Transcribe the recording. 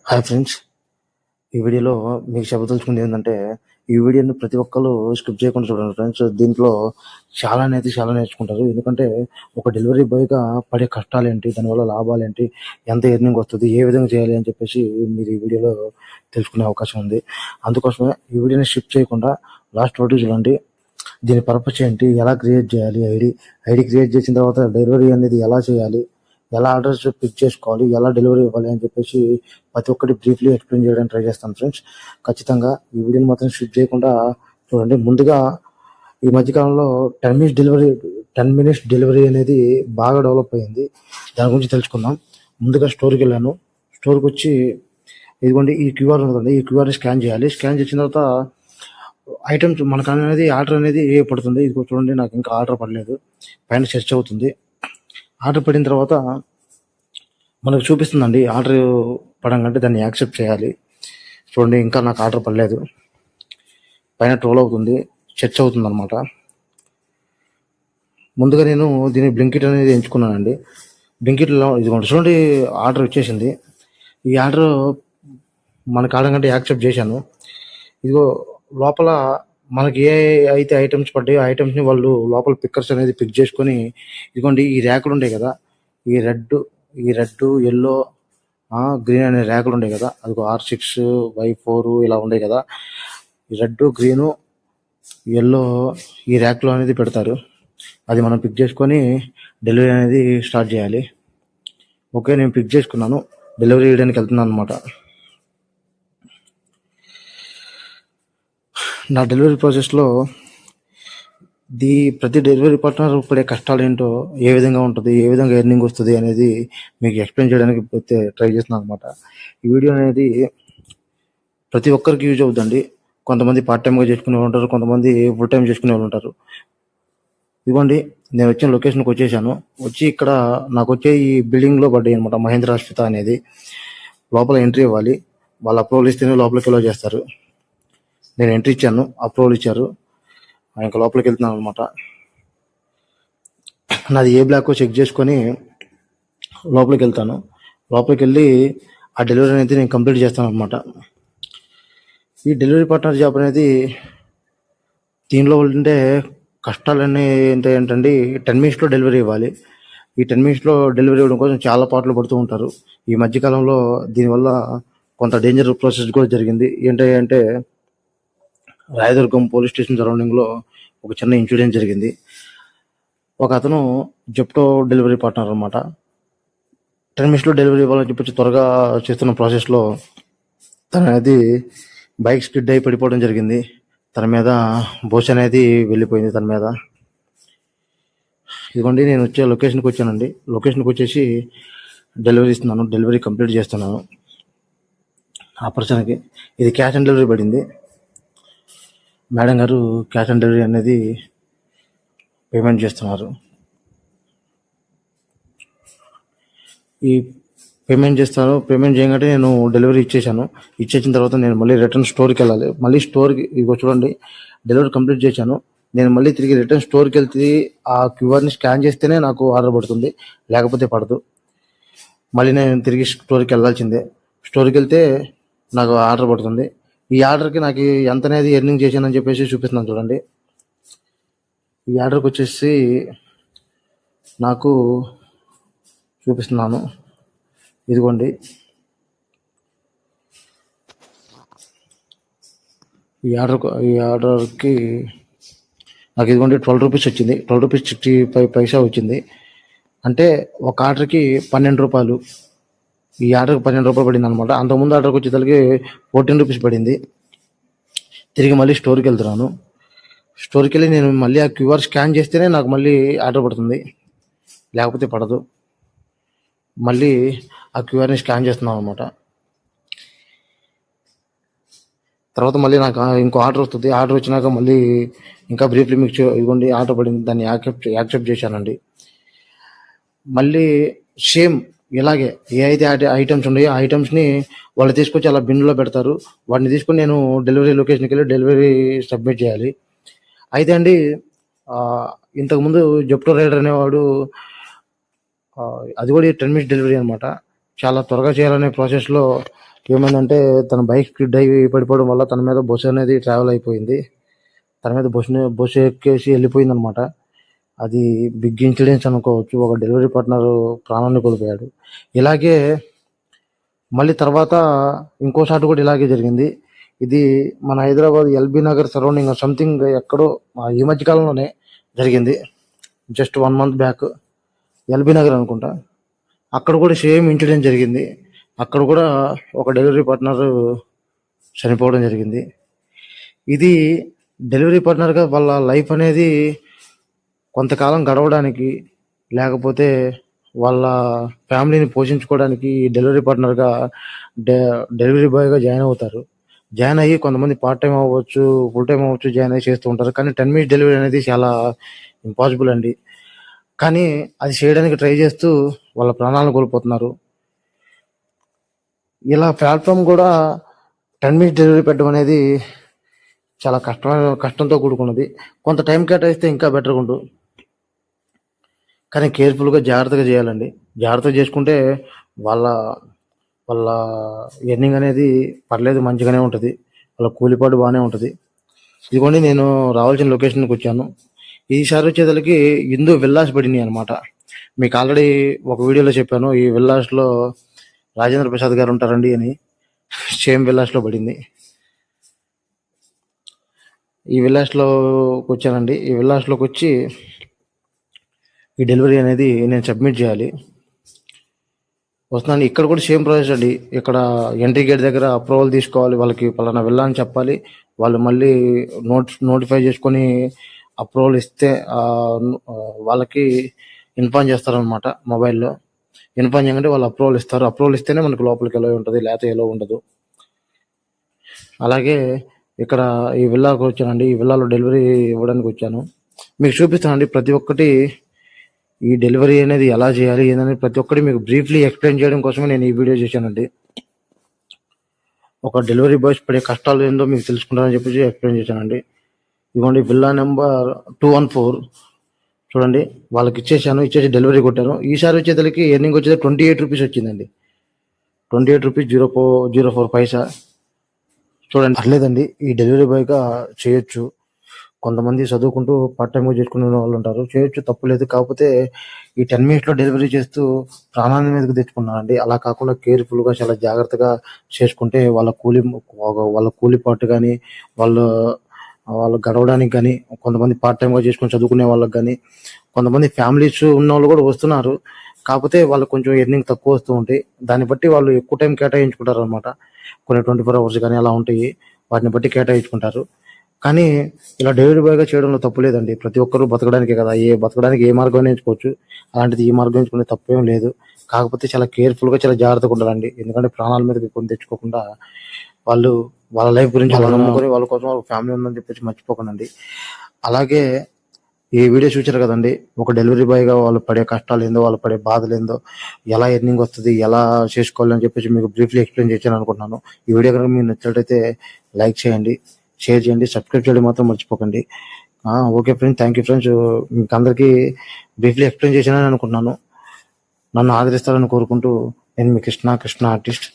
Hi friends, ఈ వీడియోలో మీకు చెప్పదలుచుకుంది ఏంటంటే, ఈ వీడియోని ప్రతి ఒక్కరు స్కిప్ చేయకుండా చూడండి ఫ్రెండ్స్. దీంట్లో చాలా నేర్చుకుంటారు. ఎందుకంటే ఒక డెలివరీ బాయ్గా పడే కష్టాలేంటి, దానివల్ల లాభాలేంటి, ఎంత ఎర్నింగ్ వస్తుంది, ఏ విధంగా చేయాలి అని చెప్పేసి మీరు ఈ వీడియోలో తెలుసుకునే అవకాశం ఉంది. అందుకోసమే ఈ వీడియోని స్కిప్ చేయకుండా లాస్ట్ వరకు చూడండి. దీని పర్పస్ ఏంటి, ఎలా క్రియేట్ చేయాలి, ఐడి క్రియేట్ చేసిన తర్వాత డెలివరీ అనేది ఎలా చేయాలి, ఎలా ఆర్డర్స్ పిక్ చేసుకోవాలి, ఎలా డెలివరీ ఇవ్వాలి అని చెప్పేసి ప్రతి ఒక్కటి బ్రీఫ్లీ ఎక్స్ప్లెయిన్ చేయడానికి ట్రై చేస్తాను ఫ్రెండ్స్. ఖచ్చితంగా ఈ వీడియోని మాత్రం స్కిప్ చేయకుండా చూడండి. ముందుగా ఈ మధ్యకాలంలో 10 మినిట్స్ డెలివరీ అనేది బాగా డెవలప్ అయ్యింది. దాని గురించి తెలుసుకుందాం. ముందుగా స్టోర్కి వెళ్ళాను. స్టోర్కి వచ్చి ఇదిగోండి ఈ క్యూఆర్ ఉందండి, ఈ క్యూఆర్ని స్కాన్ చేయాలి. స్కాన్ చేసిన తర్వాత ఐటమ్స్ మనకు అనేది ఆర్డర్ అనేది పడుతుంది. ఇది చూడండి, నాకు ఇంకా ఆర్డర్ పడలేదు. పైన సెర్చ్ అవుతుంది. ఆర్డర్ పడిన తర్వాత మనకు చూపిస్తుందండి. ఆర్డర్ పడంగానే దాన్ని యాక్సెప్ట్ చేయాలి. చూడండి, ఇంకా నాకు ఆర్డర్ పడలేదు. పైన ట్రోల్ అవుతుంది, సెర్చ్ అవుతుంది అనమాట. ముందుగా నేను దీన్ని బ్లింకిట్ అనేది ఎంచుకున్నానండి. బ్లింకిట్లో ఇదిగోండి చూడండి, ఆర్డర్ వచ్చేసింది. ఈ ఆర్డర్ మనకు ఆడకంటే యాక్సెప్ట్ చేశాను. ఇదిగో లోపల మనకి ఏ అయితే ఐటమ్స్ పడ్డాయో ఆ ఐటమ్స్ని వాళ్ళు లోపల పిక్కర్స్ అనేది పిక్ చేసుకొని, ఇదిగోండి ఈ ర్యాకులు ఉంటాయి కదా, ఈ రెడ్ ఎల్లో గ్రీన్ అనే ర్యాకులు ఉంటాయి కదా, అది R6 Y4 ఇలా ఉంటాయి కదా. ఈ రెడ్ గ్రీను ఎల్లో ఈ ర్యాక్లో అనేది పెడతారు. అది మనం పిక్ చేసుకొని డెలివరీ అనేది స్టార్ట్ చేయాలి. ఓకే, నేను పిక్ చేసుకున్నాను, డెలివరీ చేయడానికి వెళ్తున్నాను అనమాట. నా డెలివరీ ప్రాసెస్లో ప్రతి డెలివరీ పార్ట్నర్ పడే కష్టాలు ఏంటో, ఏ విధంగా ఉంటుంది, ఏ విధంగా ఎర్నింగ్ వస్తుంది అనేది మీకు ఎక్స్ప్లెయిన్ చేయడానికి ట్రై చేస్తున్నాను అనమాట. ఈ వీడియో అనేది ప్రతి ఒక్కరికి యూజ్ అవుతుందండి. కొంతమంది పార్ట్ టైమ్గా చేసుకునే వాళ్ళు ఉంటారు, కొంతమంది ఫుల్ టైం చేసుకునే వాళ్ళు ఉంటారు. ఇదిగోండి, నేను వచ్చిన లొకేషన్కి వచ్చేసాను. వచ్చి ఇక్కడ నాకు వచ్చే ఈ బిల్డింగ్లో పడ్డాయి అనమాట, మహేంద్ర ఆశ్రిత అనేది. లోపల ఎంట్రీ ఇవ్వాలి. వాళ్ళు అప్రూవల్ ఇస్తేనే లోపలికి ఎలా చేస్తారు. నేను ఎంట్రీ ఇచ్చాను, అప్రూవల్ ఇచ్చారు, ఇంకా లోపలికి వెళ్తున్నాను అనమాట. నాది ఏ బ్లాక్ చెక్ చేసుకొని లోపలికి వెళ్తాను. లోపలికి వెళ్ళి ఆ డెలివరీ అనేది నేను కంప్లీట్ చేస్తాను అనమాట. ఈ డెలివరీ పార్ట్నర్ జాబ్ అనేది దీనిలో ఉండే కష్టాలన్నీ ఏంటంటే 10 మినిట్స్లో డెలివరీ ఇవ్వాలి. ఈ 10 మినిట్స్లో డెలివరీ ఇవ్వడం కోసం చాలా పాటలు పడుతూ ఉంటారు. ఈ మధ్యకాలంలో దీనివల్ల కొంత డేంజర్ ప్రాసెస్ కూడా జరిగింది. ఏంటంటే రాయదుర్గం పోలీస్ స్టేషన్ సరౌండింగ్లో ఒక చిన్న ఇన్సిడెంట్ జరిగింది. ఒక అతను జెప్టో డెలివరీ పార్ట్నర్ అనమాట. 10 మినిట్స్లో డెలివరీ ఇవ్వాలని చెప్పి త్వరగా చేస్తున్న ప్రాసెస్లో తన అనేది బైక్ స్కిడ్ అయి పడిపోవడం జరిగింది. తన మీద బోస్ అనేది వెళ్ళిపోయింది తన మీద. ఇదిగోండి, నేను వచ్చే లొకేషన్కి వచ్చానండి. లొకేషన్కి వచ్చేసి డెలివరీ ఇస్తున్నాను, డెలివరీ కంప్లీట్ చేస్తున్నాను. ఆ పర్సన్కి ఇది క్యాష్ ఆన్ డెలివరీ పడింది. మేడం గారు క్యాష్ ఆన్ డెలివరీ అనేది పేమెంట్ చేస్తున్నారు. ఈ పేమెంట్ చేయగానే నేను డెలివరీ ఇచ్చేసాను. ఇచ్చేసిన తర్వాత నేను మళ్ళీ రిటర్న్ స్టోర్కి వెళ్ళాలి. మళ్ళీ స్టోర్కి ఇదిగో చూడండి, డెలివరీ కంప్లీట్ చేశాను. నేను మళ్ళీ తిరిగి రిటర్న్ స్టోర్కి వెళ్తే ఆ క్యూఆర్ని స్కాన్ చేస్తేనే నాకు ఆర్డర్ పడుతుంది, లేకపోతే పడదు. మళ్ళీ నేను తిరిగి స్టోర్కి వెళ్ళాల్సిందే. స్టోర్కి వెళ్తే నాకు ఆర్డర్ పడుతుంది. ఈ ఆర్డర్కి నాకు ఎంత అనేది ఎర్నింగ్ చేశానని చెప్పేసి చూపిస్తున్నాను చూడండి. ఈ ఆర్డర్కి వచ్చేసి నాకు చూపిస్తున్నాను. ఇదిగోండి, ఈ ఆర్డర్కి నాకు ఇదిగోండి 12 రూపీస్ వచ్చింది. 12 రూపీస్ 65 పైసా వచ్చింది. అంటే ఒక ఆర్డర్కి 12 రూపాయలు. ఈ ఆర్డర్కి 12 రూపాయలు పడింది అనమాట. అంతకుముందు ఆర్డర్కి వచ్చేసరికి 14 రూపీస్ పడింది. తిరిగి మళ్ళీ స్టోర్కి వెళ్తున్నాను. స్టోర్కి వెళ్ళి నేను మళ్ళీ ఆ క్యూఆర్ స్కాన్ చేస్తేనే నాకు మళ్ళీ ఆర్డర్ పడుతుంది, లేకపోతే పడదు. మళ్ళీ ఆ క్యూఆర్ని స్కాన్ చేస్తున్నాను అనమాట. తర్వాత మళ్ళీ నాకు ఇంకో ఆర్డర్ వస్తుంది. ఆర్డర్ వచ్చినాక మళ్ళీ ఇంకా బ్రీఫ్లీ మీకు ఇవ్వండి ఆర్డర్ పడింది, దాన్ని యాక్సెప్ట్ చేశానండి. మళ్ళీ సేమ్ ఇలాగే ఏ అయితే ఐటమ్స్ ఉన్నాయో ఆ ఐటమ్స్ని వాళ్ళు తీసుకొచ్చి అలా బిన్లో పెడతారు. వాటిని తీసుకొని నేను డెలివరీ లొకేషన్కి వెళ్ళి డెలివరీ సబ్మిట్ చేయాలి. అయితే అండి, ఇంతకుముందు జెప్టో రైడర్ అనేవాడు, అది కూడా 10 మినిట్స్ డెలివరీ అనమాట. చాలా త్వరగా చేయాలనే ప్రాసెస్లో ఏమైందంటే తన బైక్ స్కిడ్ అయ్యి పడిపోవడం వల్ల తన మీద బస్సు అనేది ట్రావెల్ అయిపోయింది. తన మీద బస్సు ఎక్కేసి వెళ్ళిపోయింది అనమాట. అది బిగ్ ఇన్సిడెన్స్ అనుకోవచ్చు. ఒక డెలివరీ పార్ట్నర్ ప్రాణాన్ని కోల్పోయాడు. ఇలాగే మళ్ళీ తర్వాత ఇంకోసారి కూడా ఇలాగే జరిగింది. ఇది మన Hyderabad LB Nagar surrounding something ఎక్కడో ఈ మధ్య కాలంలోనే జరిగింది. Just 1 month back LB Nagar అనుకుంటా. అక్కడ కూడా సేమ్ ఇన్సిడెంట్ జరిగింది. అక్కడ కూడా ఒక డెలివరీ పార్ట్నర్ చనిపోవడం జరిగింది. ఇది డెలివరీ పార్ట్నర్గా వాళ్ళ లైఫ్ అనేది కొంతకాలం గడవడానికి, లేకపోతే వాళ్ళ ఫ్యామిలీని పోషించుకోవడానికి డెలివరీ పార్ట్నర్గా డెలివరీ బాయ్గా జాయిన్ అవుతారు. జాయిన్ అయ్యి కొంతమంది పార్ట్ టైం అవ్వచ్చు, ఫుల్ టైం అవ్వచ్చు, జాయిన్ అయ్యి చేస్తూ ఉంటారు. కానీ 10 minutes డెలివరీ అనేది చాలా ఇంపాసిబుల్ అండి. కానీ అది చేయడానికి ట్రై చేస్తూ వాళ్ళ ప్రాణాలను కోల్పోతున్నారు. ఇలా ప్లాట్ఫామ్ కూడా 10 minutes డెలివరీ పెట్టడం అనేది చాలా కష్టంతో కూడుకున్నది. కొంత టైం కేటాయిస్తే ఇంకా బెటర్గా ఉండు. కానీ కేర్ఫుల్గా జాగ్రత్తగా చేయాలండి. జాగ్రత్తగా చేసుకుంటే వాళ్ళ వాళ్ళ ఎర్నింగ్ అనేది పర్లేదు, మంచిగానే ఉంటుంది. వాళ్ళ కూలిపాటు బాగానే ఉంటుంది. ఇదిగోండి, నేను రావాల్సిన లొకేషన్కి వచ్చాను. ఈసారి వచ్చేదలకి హిందూ విల్లాస్ పడినాయి అనమాట. మీకు ఆల్రెడీ ఒక వీడియోలో చెప్పాను, ఈ విల్లాస్లో రాజేంద్ర ప్రసాద్ గారు ఉంటారండి అని. సేమ్ విల్లాస్లో పడింది. ఈ విల్లాస్లోకి వచ్చానండి. ఈ విల్లాస్లోకి వచ్చి ఈ డెలివరీ అనేది నేను సబ్మిట్ చేయాలి. వస్తున్నాను. ఇక్కడ కూడా సేమ్ ప్రాసెస్ అండి. ఇక్కడ ఎంట్రీ గేట్ దగ్గర అప్రూవల్ తీసుకోవాలి. వాళ్ళకి పలానా విల్లా అని చెప్పాలి. వాళ్ళు మళ్ళీ నోటిఫై చేసుకొని అప్రూవల్ ఇస్తే వాళ్ళకి ఇన్ఫార్మ్ చేస్తారనమాట. మొబైల్లో ఇన్ఫార్మ్ చేయమంటే వాళ్ళు అప్రూవల్ ఇస్తారు. అప్రూవల్ ఇస్తేనే మనకు లోపలికి ఎలా ఉంటుంది, లేకపోతే ఎలా ఉండదు. అలాగే ఇక్కడ ఈ విల్లాకు వచ్చానండి. ఈ విల్లాలో డెలివరీ ఇవ్వడానికి వచ్చాను. మీకు చూపిస్తానండి ప్రతి ఒక్కటి. ఈ డెలివరీ అనేది ఎలా చేయాలి ఏంటనేది ప్రతి ఒక్కటి మీకు బ్రీఫ్లీ ఎక్స్ప్లెయిన్ చేయడం కోసమే నేను ఈ వీడియో చేశానండి. ఒక డెలివరీ బాయ్స్ పడే కష్టాలు ఏందో మీకు తెలుసుకుంటారని చెప్పేసి ఎక్స్ప్లెయిన్ చేశానండి. ఇదిగోండి, విల్లా నెంబర్ 214 చూడండి. వాళ్ళకి ఇచ్చేసి డెలివరీ కొట్టాను. ఈసారి వచ్చేసరికి ఎర్నింగ్ వచ్చేది 28 రూపీస్ వచ్చిందండి. 28 రూపీస్ 04 పైసా. చూడండి, పర్లేదండి. ఈ డెలివరీ బాయ్గా చేయొచ్చు. కొంతమంది చదువుకుంటూ పార్ట్ టైంగా చేసుకునే వాళ్ళు ఉంటారు, చేయొచ్చు, తప్పులేదు. కాకపోతే ఈ 10 minutes డెలివరీ చేస్తూ ప్రాణాన్ని మీదకి తెచ్చుకున్నారండి. అలా కాకుండా కేర్ఫుల్గా చాలా జాగ్రత్తగా చేసుకుంటే వాళ్ళ కూలిపాటు కానీ, వాళ్ళు గడవడానికి కానీ, కొంతమంది పార్ట్ టైంగా చేసుకుని చదువుకునే వాళ్ళకి కానీ, కొంతమంది ఫ్యామిలీస్ ఉన్న వాళ్ళు కూడా వస్తున్నారు. కాకపోతే వాళ్ళకి కొంచెం ఎర్నింగ్ తక్కువ వస్తూ ఉంటాయి. దాన్ని బట్టి వాళ్ళు ఎక్కువ టైం కేటాయించుకుంటారు అనమాట. కొన్ని 24 hours కానీ అలా ఉంటాయి. వాటిని బట్టి కేటాయించుకుంటారు. కానీ ఇలా డెలివరీ బాయ్గా చేయడంలో తప్పు లేదండి. ప్రతి ఒక్కరూ బతకడానికే కదా, బతకడానికి ఏ మార్గం ఎంచుకోవచ్చు. అలాంటిది ఈ మార్గం ఎంచుకునే తప్పేం లేదు. కాకపోతే చాలా కేర్ఫుల్గా, చాలా జాగ్రత్తగా ఉండాలండి. ఎందుకంటే ప్రాణాల మీదకి కొని తెచ్చుకోకుండా వాళ్ళ లైఫ్ గురించి వాళ్ళు నమ్ముకొని వాళ్ళ కోసం వాళ్ళ ఫ్యామిలీ ఉందని చెప్పేసి మర్చిపోకండి. అలాగే ఈ వీడియో చూసారు కదండి, ఒక డెలివరీ బాయ్గా వాళ్ళు పడే కష్టాలు ఏందో, వాళ్ళు పడే బాధలు ఏందో, ఎలా ఎర్నింగ్ వస్తుంది, ఎలా చేసుకోవాలని చెప్పేసి మీకు బ్రీఫ్లీ ఎక్స్ప్లెయిన్ చేశాను అనుకుంటున్నాను. ఈ వీడియో కనుక మీకు నచ్చినట్లయితే లైక్ చేయండి, షేర్ చేయండి, సబ్స్క్రైబ్ చేయడం మాత్రం మర్చిపోకండి. Okay friends, thank you friends. మీకు అందరికీ బ్రీఫ్లీ ఎక్స్ప్లెయిన్ చేశానని అనుకుంటున్నాను. నన్ను ఆదరిస్తారని కోరుకుంటూ నేను మీ కృష్ణ ఆర్టిస్ట్.